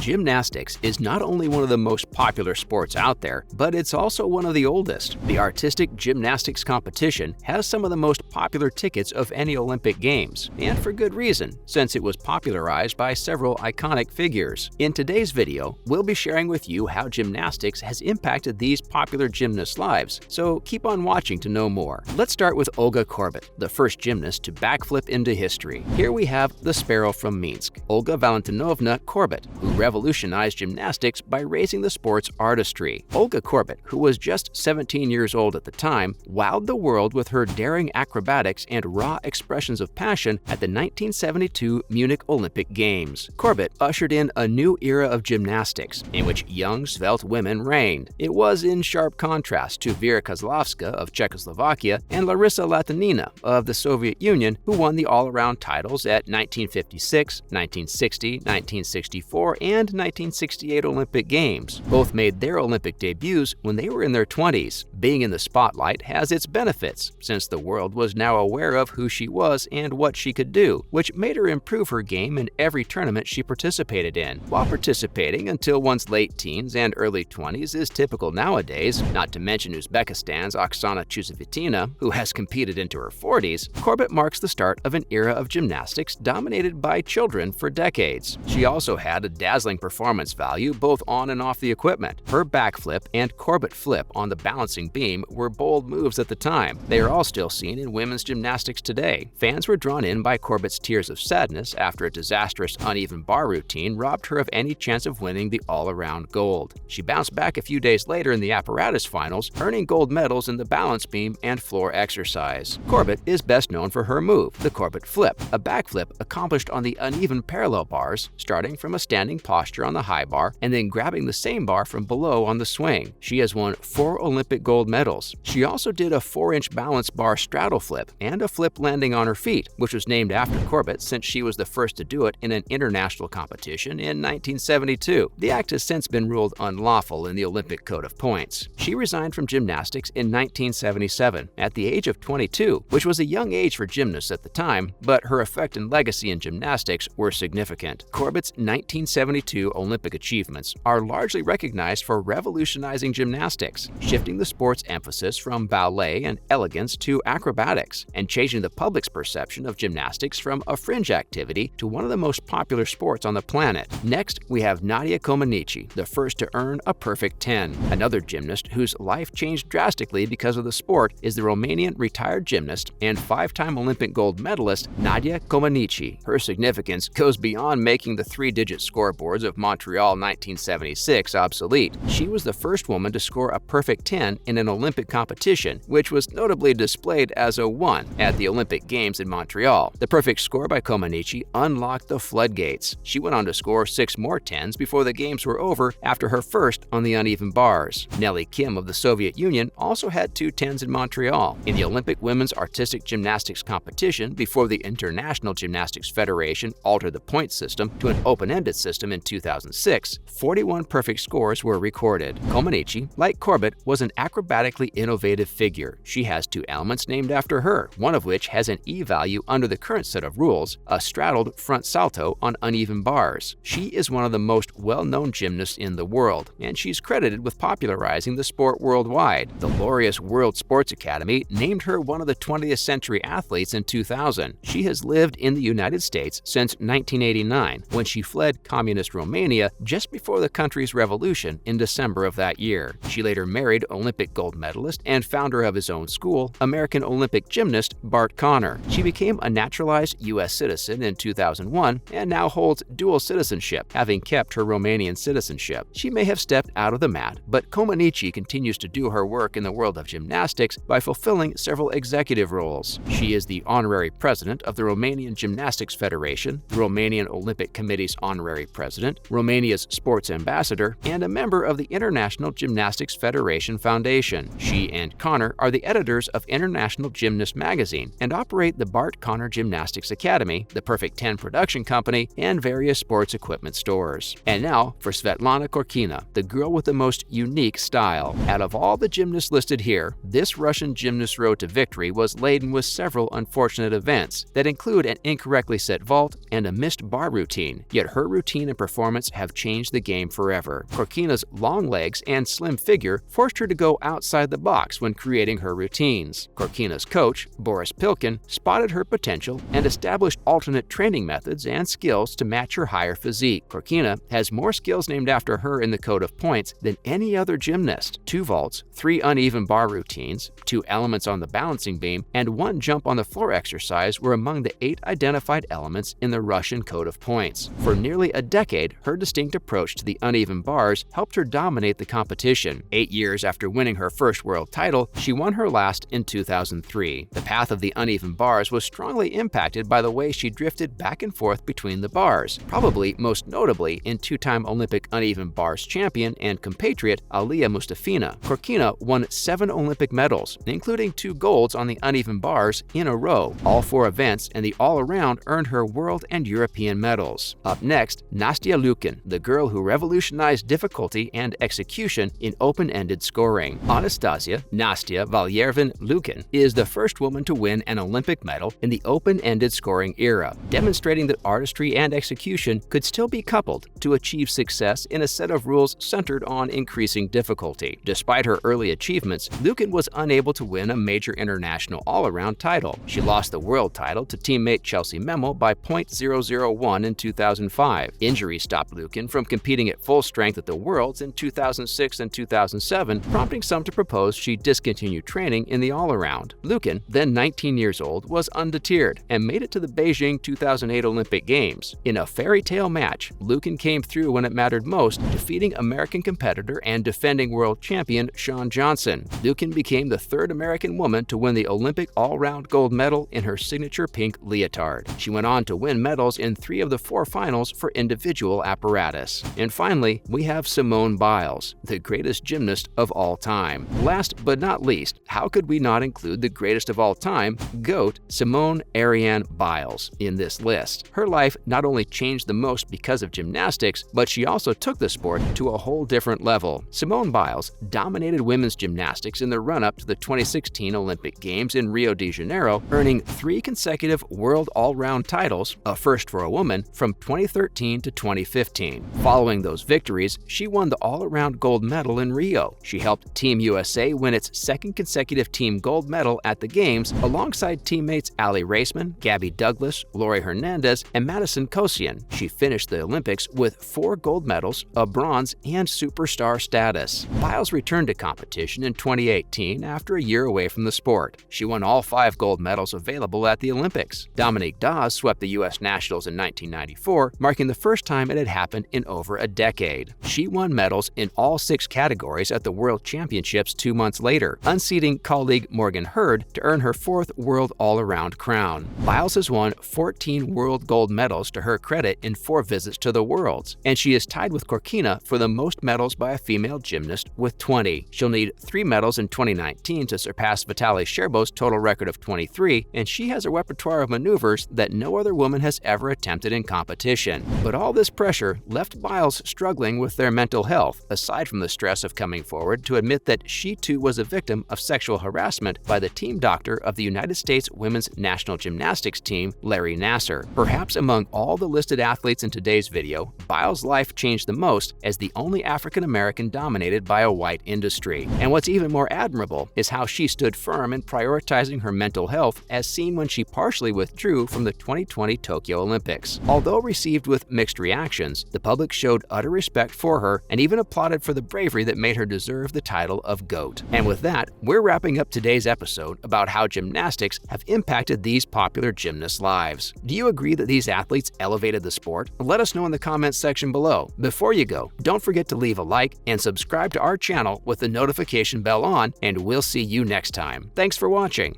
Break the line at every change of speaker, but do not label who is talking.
Gymnastics is not only one of the most popular sports out there, but it's also one of the oldest. The artistic gymnastics competition has some of the most popular tickets of any Olympic Games, and for good reason, since it was popularized by several iconic figures. In today's video, we'll be sharing with you how gymnastics has impacted these popular gymnasts' lives, so keep on watching to know more. Let's start with Olga Korbut, the first gymnast to backflip into history. Here we have the Sparrow from Minsk, Olga Valentinovna Korbut, who revolutionized gymnastics by raising the sport's artistry. Olga Korbut, who was just 17 years old at the time, wowed the world with her daring acrobatics and raw expressions of passion at the 1972 Munich Olympic Games. Korbut ushered in a new era of gymnastics, in which young, svelte women reigned. It was in sharp contrast to Vera Kozlovska of Czechoslovakia and Larissa Latinina of the Soviet Union, who won the all-around titles at 1956, 1960, 1964, and 1968 Olympic Games. Both made their Olympic debuts when they were in their 20s. Being in the spotlight has its benefits, since the world was now aware of who she was and what she could do, which made her improve her game in every tournament she participated in. While participating until one's late teens and early 20s is typical nowadays, not to mention Uzbekistan's Oksana Chusovitina, who has competed into her 40s, Korbut marks the start of an era of gymnastics dominated by children for decades. She also had a dazzling performance value both on and off the equipment. Her backflip and Korbut flip on the balancing beam were bold moves at the time. They are all still seen in women's gymnastics today. Fans were drawn in by Korbut's tears of sadness after a disastrous uneven bar routine robbed her of any chance of winning the all-around gold. She bounced back a few days later in the apparatus finals, earning gold medals in the balance beam and floor exercise. Korbut is best known for her move, the Korbut flip, a backflip accomplished on the uneven parallel bars, starting from a standing posture on the high bar and then grabbing the same bar from below on the swing. She has won 4 Olympic gold medals. She also did a 4-inch balance bar straddle flip and a flip landing on her feet, which was named after Korbut since she was the first to do it in an international competition in 1972. The act has since been ruled unlawful in the Olympic Code of Points. She resigned from gymnastics in 1977 at the age of 22, which was a young age for gymnasts at the time, but her effect and legacy in gymnastics were significant. Korbut's 1972 Olympic achievements are largely recognized for revolutionizing gymnastics, shifting the sport's emphasis from ballet and elegance to acrobatics, and changing the public's perception of gymnastics from a fringe activity to one of the most popular sports on the planet. Next, we have Nadia Comaneci, the first to earn a perfect 10. Another gymnast whose life changed drastically because of the sport is the Romanian retired gymnast and 5-time Olympic gold medalist Nadia Comaneci. Her significance goes beyond making the 3-digit scoreboards of Montreal 1976 obsolete. She was the first woman to score a perfect 10 in an Olympic competition, which was notably displayed as a 1 at the Olympic Games in Montreal. The perfect score by Comaneci unlocked the floodgates. She went on to score 6 more 10s before the Games were over after her first on the uneven bars. Nellie Kim of the Soviet Union also had 2 10s in Montreal. In the Olympic Women's Artistic Gymnastics competition before the International Gymnastics Federation altered the point system to an open-ended system in 2006, 41 perfect scores were recorded. Comaneci, like Korbut, was an acrobatically innovative figure. She has 2 elements named after her, one of which has an E value under the current set of rules, a straddled front salto on uneven bars. She is one of the most well-known gymnasts in the world, and she's credited with popularizing the sport worldwide. The Laureus World Sports Academy named her one of the 20th century athletes in 2000. She has lived in the United States since 1989, when she fled communist Romania just before the country's revolution in December of that year. She later married Olympic gold medalist and founder of his own school, American Olympic gymnast Bart Conner. She became a naturalized U.S. citizen in 2001 and now holds dual citizenship, having kept her Romanian citizenship. She may have stepped out of the mat, but Comaneci continues to do her work in the world of gymnastics by fulfilling several executive roles. She is the honorary president of the Romanian Gymnastics Federation, the Romanian Olympic Committee's honorary president, Romania's sports ambassador, and a member of the International Gymnastics Federation Foundation. She and Conner are the editors of International Gymnast magazine and operate the Bart Conner Gymnastics Academy, the Perfect 10 production company, and various sports equipment stores. And now for Svetlana Khorkina, the girl with the most unique style. Out of all the gymnasts listed here, this Russian gymnast's road to victory was laden with several unfortunate events that include an incorrectly set vault and a missed bar routine. Yet her routine and performance performance have changed the game forever. Khorkina's long legs and slim figure forced her to go outside the box when creating her routines. Khorkina's coach, Boris Pilkin, spotted her potential and established alternate training methods and skills to match her higher physique. Khorkina has more skills named after her in the code of points than any other gymnast: 2 vaults, 3 uneven bar routines, 2 elements on the balancing beam, and 1 jump on the floor exercise were among the 8 identified elements in the Russian code of points. For nearly a decade, her distinct approach to the uneven bars helped her dominate the competition. 8 years after winning her first world title, she won her last in 2003. The path of the uneven bars was strongly impacted by the way she drifted back and forth between the bars, probably most notably in 2-time Olympic uneven bars champion and compatriot Alia Mustafina. Khorkina won 7 Olympic medals, including 2 golds on the uneven bars in a row. All 4 events and the all-around earned her world and European medals. Up next, Nastia Liukin, the girl who revolutionized difficulty and execution in open-ended scoring. Anastasia Nastia Liukin is the first woman to win an Olympic medal in the open-ended scoring era, demonstrating that artistry and execution could still be coupled to achieve success in a set of rules centered on increasing difficulty. Despite her early achievements, Liukin was unable to win a major international all-around title. She lost the world title to teammate Chelsea Memel by .001 in 2005. Injuries stopped Liukin from competing at full strength at the Worlds in 2006 and 2007, prompting some to propose she discontinue training in the all-around. Liukin, then 19 years old, was undeterred and made it to the Beijing 2008 Olympic Games. In a fairy tale match, Liukin came through when it mattered most, defeating American competitor and defending world champion Shawn Johnson. Liukin became the 3rd American woman to win the Olympic all-round gold medal in her signature pink leotard. She went on to win medals in 3 of the 4 finals for individual apparatus. And finally, we have Simone Biles, the greatest gymnast of all time. Last but not least, how could we not include the greatest of all time, GOAT, Simone Ariane Biles, in this list? Her life not only changed the most because of gymnastics, but she also took the sport to a whole different level. Simone Biles dominated women's gymnastics in the run-up to the 2016 Olympic Games in Rio de Janeiro, earning 3 consecutive world all-round titles, a first for a woman, from 2013 to 2015. Following those victories, she won the all-around gold medal in Rio. She helped Team USA win its 2nd consecutive team gold medal at the Games, alongside teammates Ali Raceman, Gabby Douglas, Lori Hernandez, and Madison Kosian. She finished the Olympics with 4 gold medals, a bronze, and superstar status. Biles returned to competition in 2018 after a year away from the sport. She won all 5 gold medals available at the Olympics. Dominique Dawes swept the U.S. Nationals in 1994, marking the first time it had happened in over a decade. She won medals in all 6 categories at the World Championships 2 months later, unseating colleague Morgan Hurd to earn her 4th world all-around crown. Biles has won 14 world gold medals to her credit in 4 visits to the Worlds, and she is tied with Khorkina for the most medals by a female gymnast with 20. She'll need 3 medals in 2019 to surpass Vitaly Sherbo's total record of 23, and she has a repertoire of maneuvers that no other woman has ever attempted in competition. But all this pressure left Biles struggling with their mental health, aside from the stress of coming forward to admit that she too was a victim of sexual harassment by the team doctor of the United States women's national gymnastics team, Larry Nassar. Perhaps among all the listed athletes in today's video, Biles' life changed the most as the only African-American dominated by a white industry. And what's even more admirable is how she stood firm in prioritizing her mental health, as seen when she partially withdrew from the 2020 Tokyo Olympics. Although received with mixed reactions, the public showed utter respect for her and even applauded for the bravery that made her deserve the title of GOAT. And with that, we're wrapping up today's episode about how gymnastics have impacted these popular gymnasts' lives. Do you agree that these athletes elevated the sport? Let us know in the comments section below. Before you go, don't forget to leave a like and subscribe to our channel with the notification bell on, and we'll see you next time. Thanks for watching.